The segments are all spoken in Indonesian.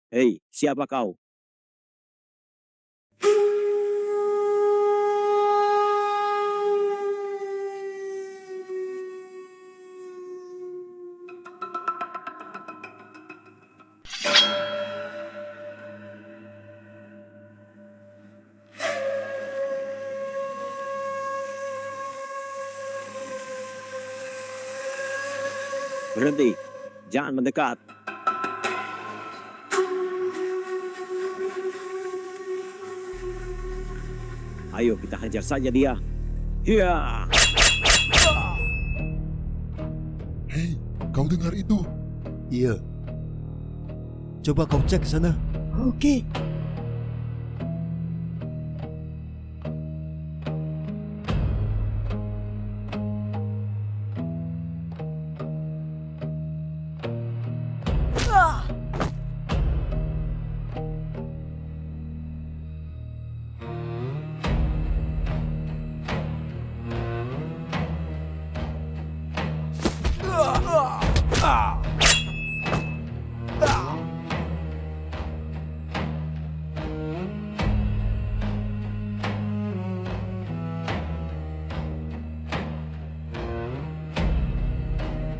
Hei, siapa kau? Berhenti, jangan mendekat. Ayo kita hajar saja dia. Hiya! Hei, kau dengar itu? Iya. Coba kau cek ke sana. Oke.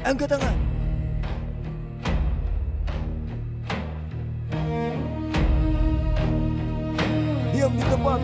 Angkat tangan. Diam di tempat.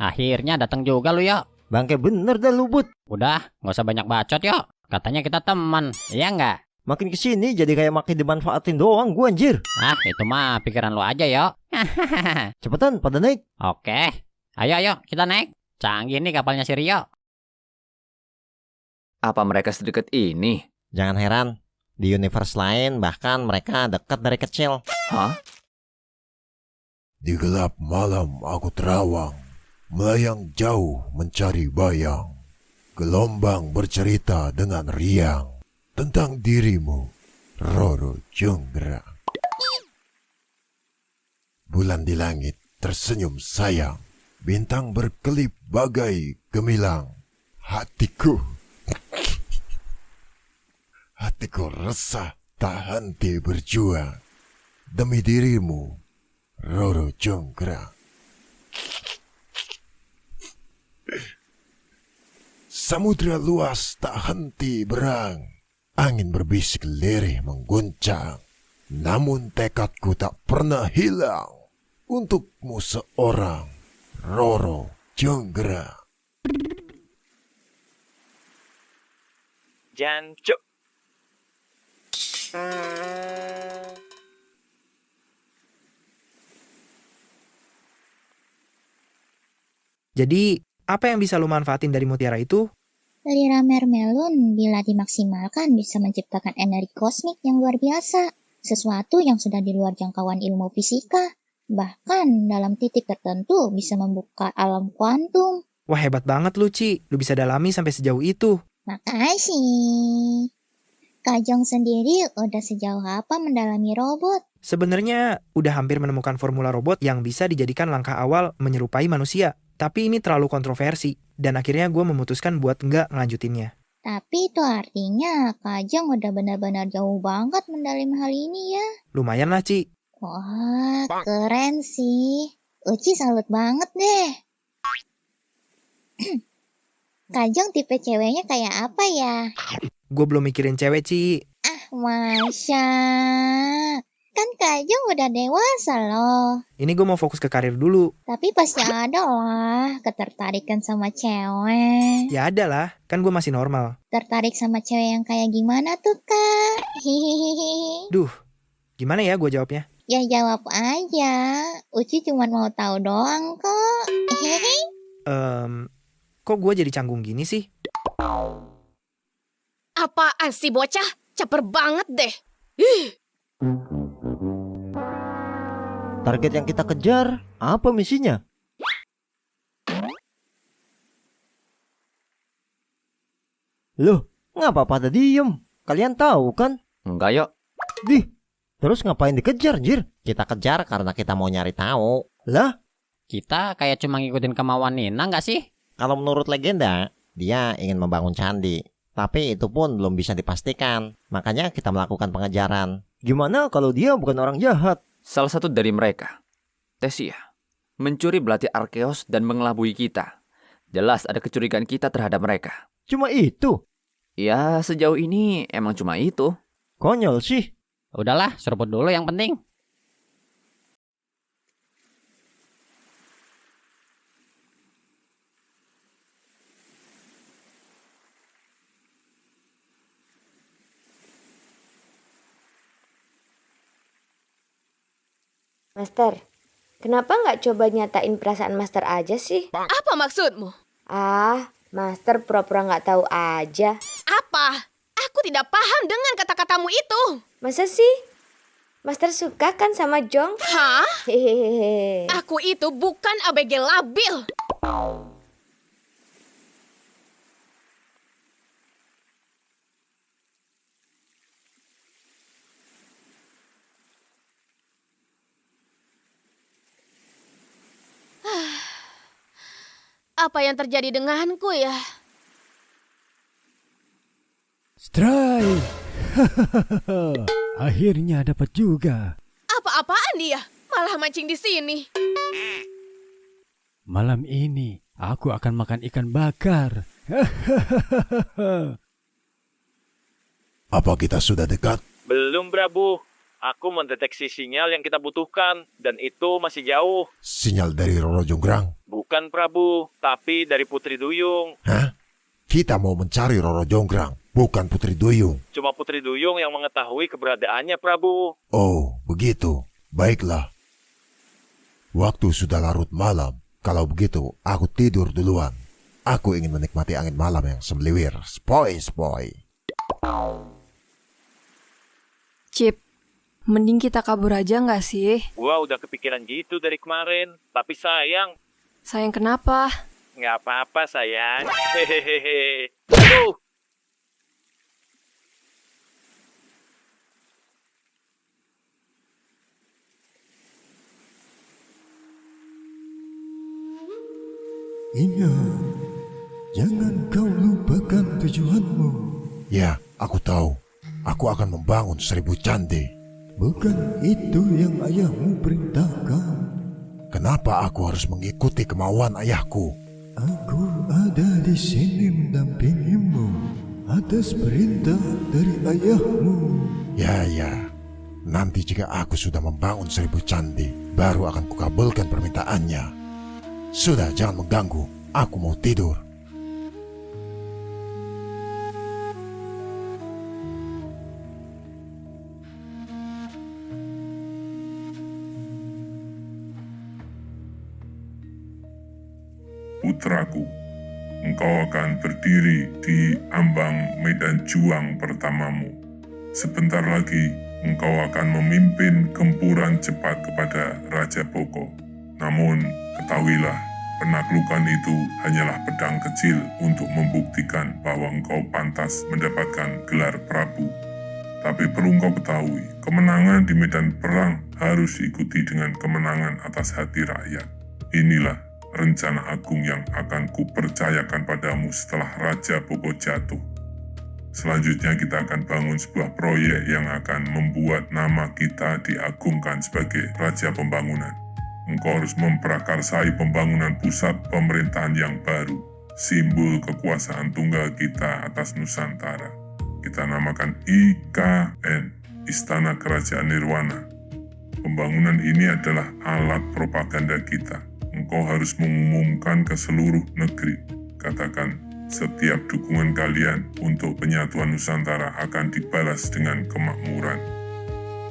Akhirnya datang juga lu, Yo. Bangke bener dah lu, Bud. Udah, nggak usah banyak bacot, Yo. Katanya kita teman, iya nggak? Makin kesini jadi kayak makin dimanfaatin doang gua anjir. Ah, itu mah pikiran lu aja, Yo. Cepetan pada naik. Oke, ayo kita naik. Canggih nih kapalnya si Rio. Apa mereka sedekat ini? Jangan heran, di universe lain bahkan mereka dekat dari kecil. Hah? Di gelap malam aku terawang, melayang jauh mencari bayang. Gelombang bercerita dengan riang tentang dirimu, Roro Jonggrang. Bulan di langit tersenyum sayang, bintang berkelip bagai gemilang. Hatiku resah tak henti berjuang demi dirimu, Roro Jonggrang. Samudra luas tak henti berang, angin berbisik lirih mengguncang. Namun tekadku tak pernah hilang untukmu seorang, Roro Jonggrang. Jancuk. Jadi, apa yang bisa lu manfaatin dari mutiara itu? Lira Mermelon bila dimaksimalkan bisa menciptakan energi kosmik yang luar biasa. Sesuatu yang sudah di luar jangkauan ilmu fisika. Bahkan dalam titik tertentu bisa membuka alam kuantum. Wah, hebat banget lu, Ci. Lu bisa dalami sampai sejauh itu. Makasih. Kajong sendiri udah sejauh apa mendalami robot? Sebenarnya udah hampir menemukan formula robot yang bisa dijadikan langkah awal menyerupai manusia. Tapi ini terlalu kontroversi, dan akhirnya gue memutuskan buat nggak ngelanjutinnya. Tapi itu artinya Kajong udah benar-benar jauh banget mendalami hal ini ya. Lumayan lah, Ci. Wah, keren sih. Uci salut banget deh. Kajong tipe ceweknya kayak apa ya? Gue belum mikirin cewek, Ci. Masya. Kan Kajong udah dewasa loh. Ini gue mau fokus ke karir dulu. Tapi pasti ada lah ketertarikan sama cewek. Ya ada lah, kan gue masih normal. Tertarik sama cewek yang kayak gimana tuh, Kak? Hihihi. Duh, gimana ya gue jawabnya? Ya jawab aja. Uci cuma mau tahu doang kok. Hehehe. Kok gue jadi canggung gini sih? Apaan sih bocah? Caper banget deh. Target yang kita kejar, apa misinya? Loh, ngapa pada diem? Kalian tahu kan? Enggak yuk. Dih, terus ngapain dikejar, Jir? Kita kejar karena kita mau nyari tahu. Lah, Kita kayak cuma ngikutin kemauan Nina nggak sih? kalau menurut legenda, dia ingin membangun candi. Tapi itu pun belum bisa dipastikan. Makanya kita melakukan pengejaran. Gimana kalau dia bukan orang jahat? Salah satu dari mereka, Tesia, mencuri belati Arkeos dan mengelabui kita. Jelas ada kecurigaan kita terhadap mereka. Cuma itu? Ya, sejauh ini emang cuma itu. Konyol sih. Udahlah, seruput dulu yang penting. Master, kenapa nggak coba nyatain perasaan Master aja sih? Apa maksudmu? Master pura-pura nggak tahu aja. Apa? Aku tidak paham dengan kata-katamu itu. Masa sih? Master suka kan sama Jong? Hah? Hehehe. Aku itu bukan ABG labil. Apa yang terjadi denganku ya? Strike! Akhirnya dapat juga. Apa-apaan dia? Malah mancing di sini. Malam ini aku akan makan ikan bakar. Apa kita sudah dekat? Belum, Prabu. Aku mendeteksi sinyal yang kita butuhkan, dan itu masih jauh. Sinyal dari Roro Jonggrang. Bukan, Prabu, tapi dari Putri Duyung. Hah? Kita mau mencari Roro Jonggrang, bukan Putri Duyung. Cuma Putri Duyung yang mengetahui keberadaannya, Prabu. Oh, begitu. Baiklah. Waktu sudah larut malam. Kalau begitu, aku tidur duluan. Aku ingin menikmati angin malam yang semeliwir. Spoi-spoi. Cip, mending kita kabur aja nggak sih? Gua udah kepikiran gitu dari kemarin. Tapi sayang, Sayang kenapa? nggak apa-apa sayang. Hehehe. Aduh! Ingat, jangan kau lupakan tujuanmu. Ya, aku tahu. Aku akan membangun 1000 candi. Bukan itu yang ayahmu perintahkan. Kenapa aku harus mengikuti kemauan ayahku? Aku ada di sini mendampingimu atas perintah dari ayahmu. Ya. Nanti jika aku sudah membangun 1000 candi, baru akan kukabulkan permintaannya. Sudah, jangan mengganggu. Aku mau tidur. Putraku, engkau akan berdiri di ambang medan juang pertamamu. Sebentar lagi, engkau akan memimpin gempuran cepat kepada Raja Boko. Namun, ketahuilah, penaklukan itu hanyalah pedang kecil untuk membuktikan bahwa engkau pantas mendapatkan gelar Prabu. Tapi perlu engkau ketahui, kemenangan di medan perang harus diikuti dengan kemenangan atas hati rakyat. Inilah rencana agung yang akan kupercayakan padamu setelah Raja Bogo jatuh. Selanjutnya kita akan bangun sebuah proyek yang akan membuat nama kita diagungkan sebagai Raja Pembangunan. Engkau harus memprakarsai pembangunan pusat pemerintahan yang baru, simbol kekuasaan tunggal kita atas Nusantara. Kita namakan IKN, Istana Kerajaan Nirwana. Pembangunan ini adalah alat propaganda kita. Engkau harus mengumumkan ke seluruh negeri. Katakan, setiap dukungan kalian untuk penyatuan Nusantara akan dibalas dengan kemakmuran.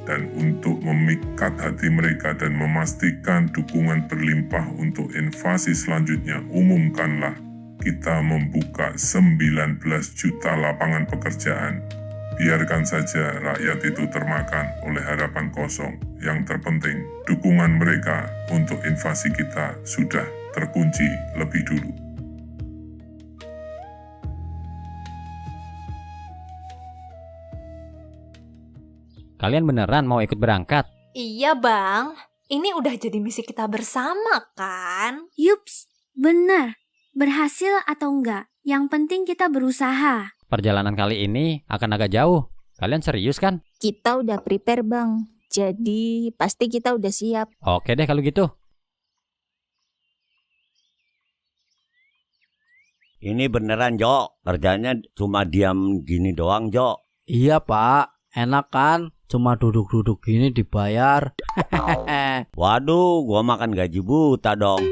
Dan untuk memikat hati mereka dan memastikan dukungan berlimpah untuk invasi selanjutnya, umumkanlah kita membuka 19 juta lapangan pekerjaan. Biarkan saja rakyat itu termakan oleh harapan kosong. Yang terpenting, dukungan mereka untuk invasi kita sudah terkunci lebih dulu. Kalian beneran mau ikut berangkat? Iya bang, ini udah jadi misi kita bersama kan? Yups, benar. Berhasil atau enggak, yang penting kita berusaha. Perjalanan kali ini akan agak jauh. Kalian serius kan? Kita udah prepare bang, jadi pasti kita udah siap. Oke deh kalau gitu. Ini beneran, Jo. Kerjanya cuma diam gini doang, Jo. Iya pak, enak kan? Cuma duduk-duduk gini dibayar. Waduh, gua makan gaji buta dong.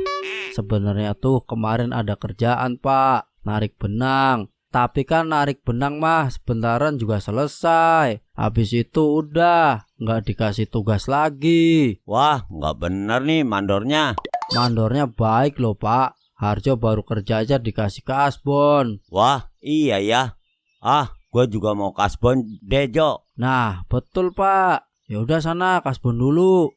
Sebenarnya tuh kemarin ada kerjaan pak, narik benang. Tapi kan narik benang mah sebentaran juga selesai. Habis itu udah, nggak dikasih tugas lagi. Wah, nggak bener nih mandornya. Mandornya baik loh pak. Harjo baru kerja aja dikasih kasbon. Wah, iya ya. Gua juga mau kasbon deh, Jo. Nah, betul pak. Ya udah sana kasbon dulu.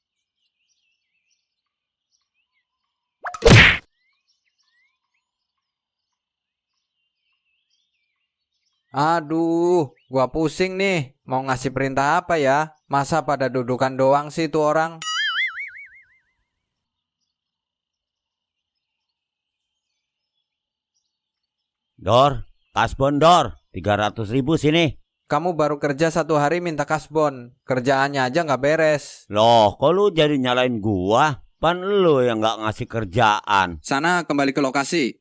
Aduh, gua pusing nih. Mau ngasih perintah apa ya? Masa pada dudukan doang sih tuh orang? Dor, kasbon Dor. 300.000 sini. Kamu baru kerja 1 hari minta kasbon. Kerjaannya aja nggak beres. Loh, kok lu jadi nyalain gua? Pan lu yang nggak ngasih kerjaan. Sana kembali ke lokasi.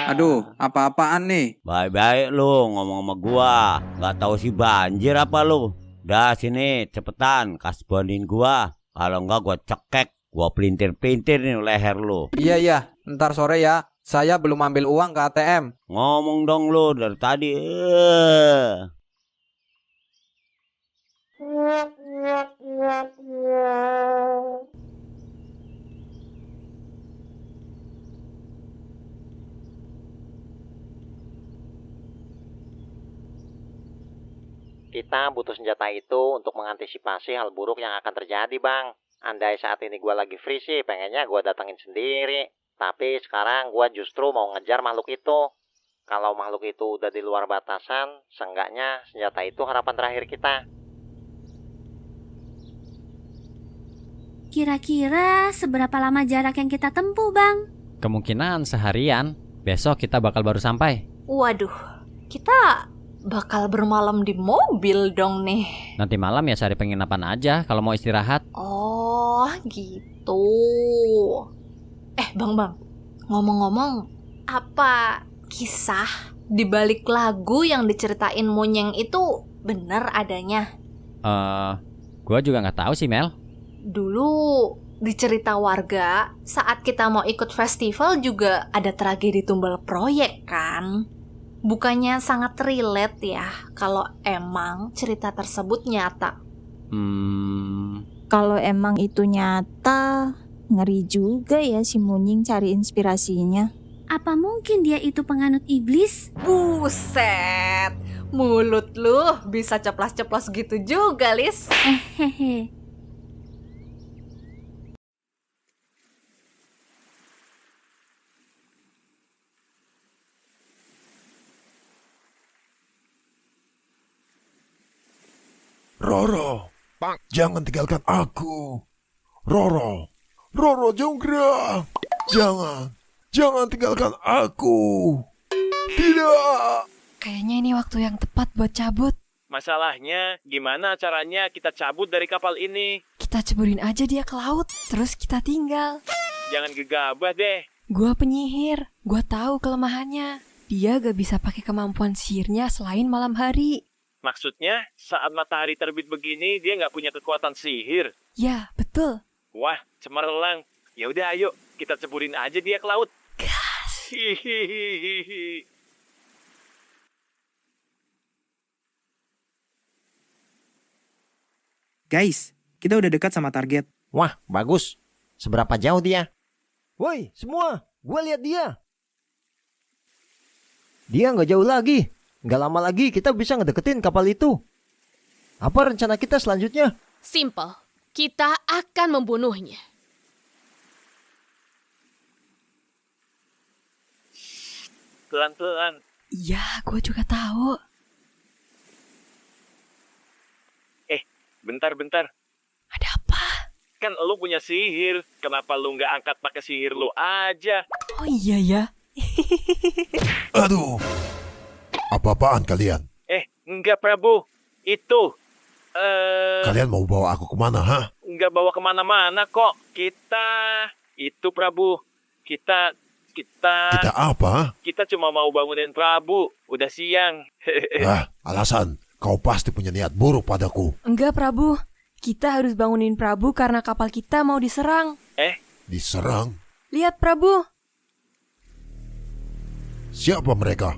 Aduh, apa-apaan nih? Baik-baik lu ngomong sama gua. Nggak tahu si banjir apa lu. Dah sini cepetan kasbonin gua. Kalau nggak gua cekek. Gua pelintir-pelintir nih leher lu. Iya, ntar sore ya. Saya belum ambil uang ke ATM. Ngomong dong lu dari tadi. Kita butuh senjata itu untuk mengantisipasi hal buruk yang akan terjadi, Bang. Andai saat ini gue lagi free sih, pengennya gue datangin sendiri. Tapi sekarang gue justru mau ngejar makhluk itu. Kalau makhluk itu udah di luar batasan, seenggaknya senjata itu harapan terakhir kita. Kira-kira seberapa lama jarak yang kita tempuh, Bang? Kemungkinan seharian. Besok kita bakal baru sampai. Waduh, kita bakal bermalam di mobil dong nih. Nanti malam ya cari penginapan aja kalau mau istirahat. Oh, gitu. Bang, ngomong-ngomong, apa kisah di balik lagu yang diceritain Monyeng itu bener adanya? Gua juga nggak tahu sih, Mel. Dulu dicerita warga saat kita mau ikut festival juga ada tragedi tumbal proyek kan? Bukannya sangat relate ya kalau emang cerita tersebut nyata? Kalau emang itu nyata, ngeri juga ya si Munying cari inspirasinya. Apa mungkin dia itu penganut iblis? Buset, mulut lu bisa ceplas-ceplos gitu juga, Lis. Hehehe. Roro, jangan tinggalkan aku. Roro, Roro Jonggrang, jangan tinggalkan aku. Tidak. Kayaknya ini waktu yang tepat buat cabut. Masalahnya, gimana caranya kita cabut dari kapal ini? Kita ceburin aja dia ke laut, terus kita tinggal. Jangan gegabah deh. Gua penyihir, gua tahu kelemahannya. Dia gak bisa pakai kemampuan sihirnya selain malam hari. Maksudnya, saat matahari terbit begini, dia nggak punya kekuatan sihir. Ya, betul. Wah, cemerlang. Ya udah, ayo kita ceburin aja dia ke laut. Gas. Hihihihi. Guys, kita udah dekat sama target. Wah, bagus. Seberapa jauh dia? Woi, semua, gue lihat dia. Dia nggak jauh lagi. Nggak lama lagi kita bisa ngedeketin kapal itu. Apa rencana kita selanjutnya? Simple. Kita akan membunuhnya. Pelan-pelan. Iya, gue juga tahu. Bentar. Ada apa? Kan lu punya sihir. Kenapa lu nggak angkat pakai sihir lu aja? Oh iya ya. Aduh. Apa-apaan kalian? Enggak Prabu. Itu. Kalian mau bawa aku kemana, ha? Enggak bawa kemana-mana kok. Itu Prabu. Kita apa? Kita cuma mau bangunin Prabu. Udah siang. Alasan. Kau pasti punya niat buruk padaku. Enggak, Prabu. Kita harus bangunin Prabu karena kapal kita mau diserang. Diserang? Lihat, Prabu. Siapa mereka?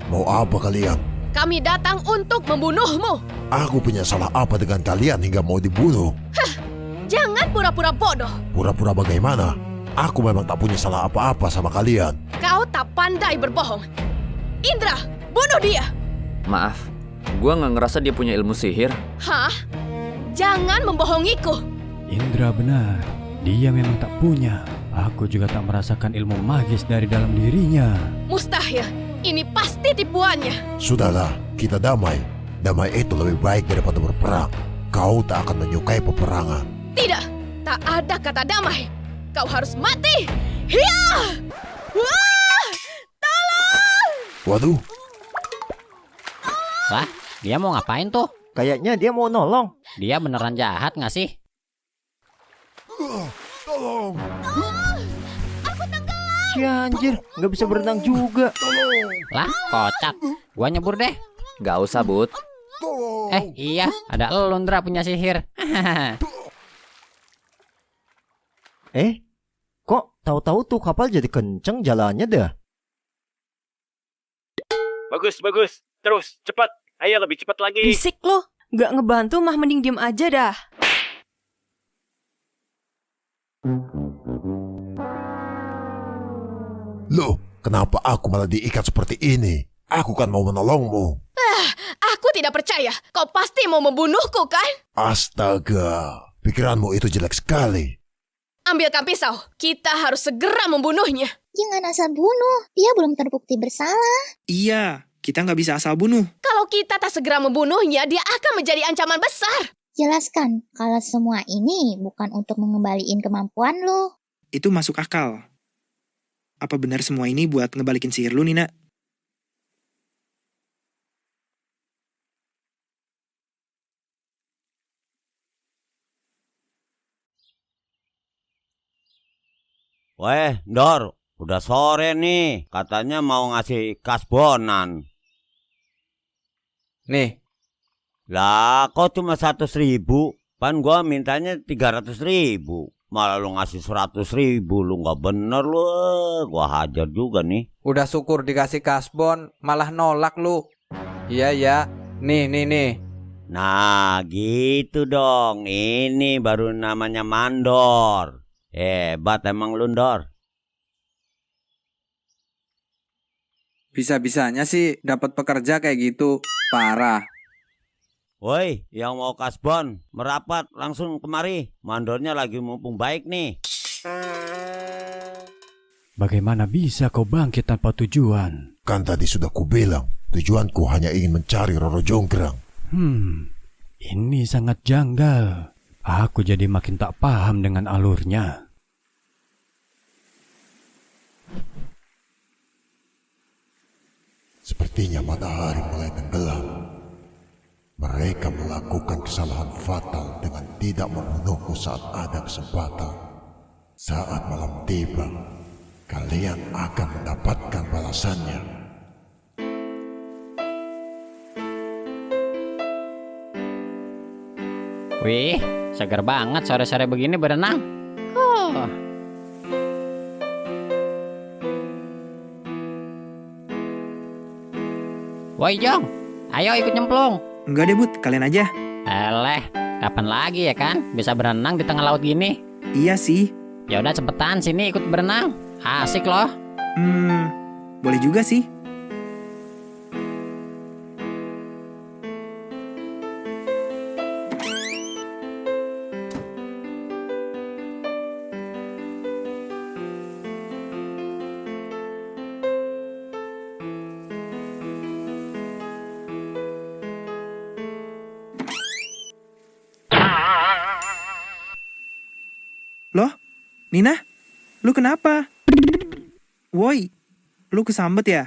Mau apa kalian? Kami datang untuk membunuhmu. Aku punya salah apa dengan kalian hingga mau dibunuh? Jangan pura-pura bodoh. Pura-pura bagaimana? Aku memang tak punya salah apa-apa sama kalian. Kau tak pandai berbohong. Indra, bunuh dia. Maaf, gua nggak ngerasa dia punya ilmu sihir. Hah? Jangan membohongiku. Indra benar, dia memang tak punya. Aku juga tak merasakan ilmu magis dari dalam dirinya. Mustahil, ini pasti tipuannya. Sudahlah, kita damai. Damai itu lebih baik daripada berperang. Kau tak akan menyukai peperangan. Tidak, tak ada kata damai. Kau harus mati. Hiya! Wah! Tolong! Waduh. Lah, dia mau ngapain tuh? Kayaknya dia mau nolong. Dia beneran jahat nggak sih? Tolong! Aku tenggelam! Ya anjir, nggak bisa berenang juga. Lah, kocak. Gua nyebur deh. Gak usah, Bud. Iya, ada elu Ndra punya sihir. Kok tahu-tahu tuh kapal jadi kenceng jalannya dah. Bagus. Terus, cepat. Ayo lebih cepat lagi. Bisik lo. Gak ngebantu mah mending diem aja dah. Loh, kenapa aku malah diikat seperti ini? Aku kan mau menolongmu. Aku tidak percaya. Kau pasti mau membunuhku, kan? Astaga, pikiranmu itu jelek sekali. Ambilkan pisau. Kita harus segera membunuhnya. Jangan asal bunuh. Dia belum terbukti bersalah. Iya, kita nggak bisa asal bunuh. Kalau kita tak segera membunuhnya, dia akan menjadi ancaman besar. Jelaskan kalau semua ini bukan untuk mengembaliin kemampuan lo. Itu masuk akal. Apa benar semua ini buat ngebalikin sihir lu, Nina? Weh, Dor, udah sore nih. Katanya mau ngasih kasbonan. Nih. Lah, kok cuma 100.000? Pan gua mintanya 300.000. Malah lu ngasih 100.000. Lu nggak bener lu. Gua hajar juga nih. Udah syukur dikasih kasbon, malah nolak lu. Iya ya, nih. Nah gitu dong. Ini baru namanya mandor. Hebat emang lu, Ndor. Bisa-bisanya sih dapat pekerja kayak gitu. Parah. Woi, yang mau kasbon, merapat langsung kemari. Mandornya lagi mumpung baik nih. Bagaimana bisa kau bangkit tanpa tujuan? Kan tadi sudah kubilang, tujuanku hanya ingin mencari Roro Jonggrang. Ini sangat janggal. Aku jadi makin tak paham dengan alurnya. Sepertinya matahari mulai tenggelam. Mereka melakukan kesalahan fatal dengan tidak membunuhku saat ada kesempatan. Saat malam tiba, kalian akan mendapatkan balasannya. Wih, segar banget sore-sore begini berenang. Woi Jong, ayo ikut nyemplung. Enggak deh Bud, kalian aja. Eleh, kapan lagi ya kan bisa berenang di tengah laut gini? Iya sih. Ya udah cepetan sini ikut berenang. Asik loh. Boleh juga sih. Loh, Nina, lu kenapa? Woi, lu kesambet ya?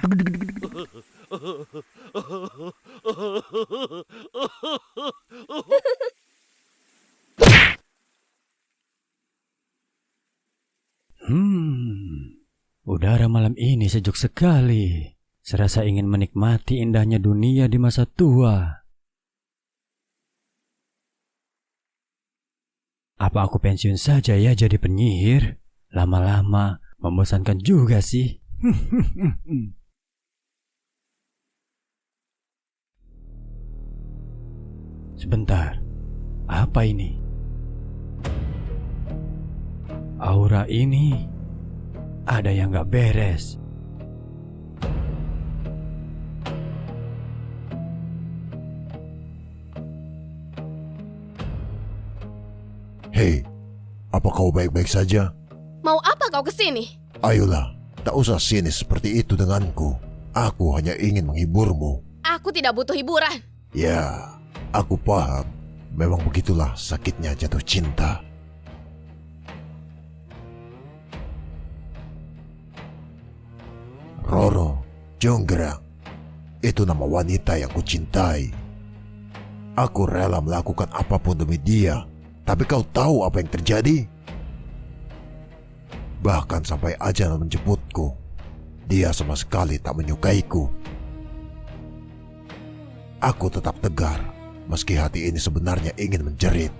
Udara malam ini sejuk sekali. Serasa ingin menikmati indahnya dunia di masa tua. Apa aku pensiun saja ya jadi penyihir? Lama-lama membosankan juga sih. Sebentar, apa ini? Aura ini ada yang gak beres. Hei, apa kau baik-baik saja? Mau apa kau kesini? Ayolah, tak usah sinis seperti itu denganku. Aku hanya ingin menghiburmu. Aku tidak butuh hiburan. Ya, aku paham. Memang begitulah sakitnya jatuh cinta. Roro Jonggrang, itu nama wanita yang kucintai. Aku rela melakukan apapun demi dia. Tapi kau tahu apa yang terjadi? Bahkan sampai ajal menjemputku, dia sama sekali tak menyukaiku. Aku tetap tegar, meski hati ini sebenarnya ingin menjerit.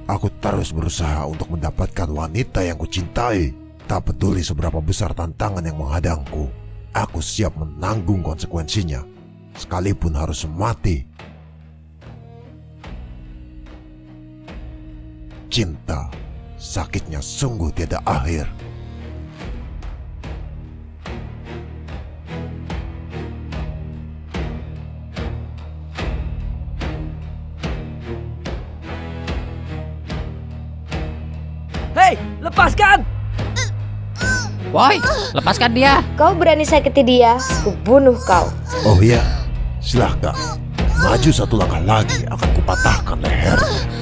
Aku terus berusaha untuk mendapatkan wanita yang kucintai. Tak peduli seberapa besar tantangan yang menghadangku, aku siap menanggung konsekuensinya, sekalipun harus mati. Cinta, sakitnya sungguh tiada akhir. Hei, lepaskan! Woi, lepaskan dia. Kau berani sakiti dia, kubunuh kau. Oh iya, silahkan. Maju satu langkah lagi akan kupatahkan lehernya.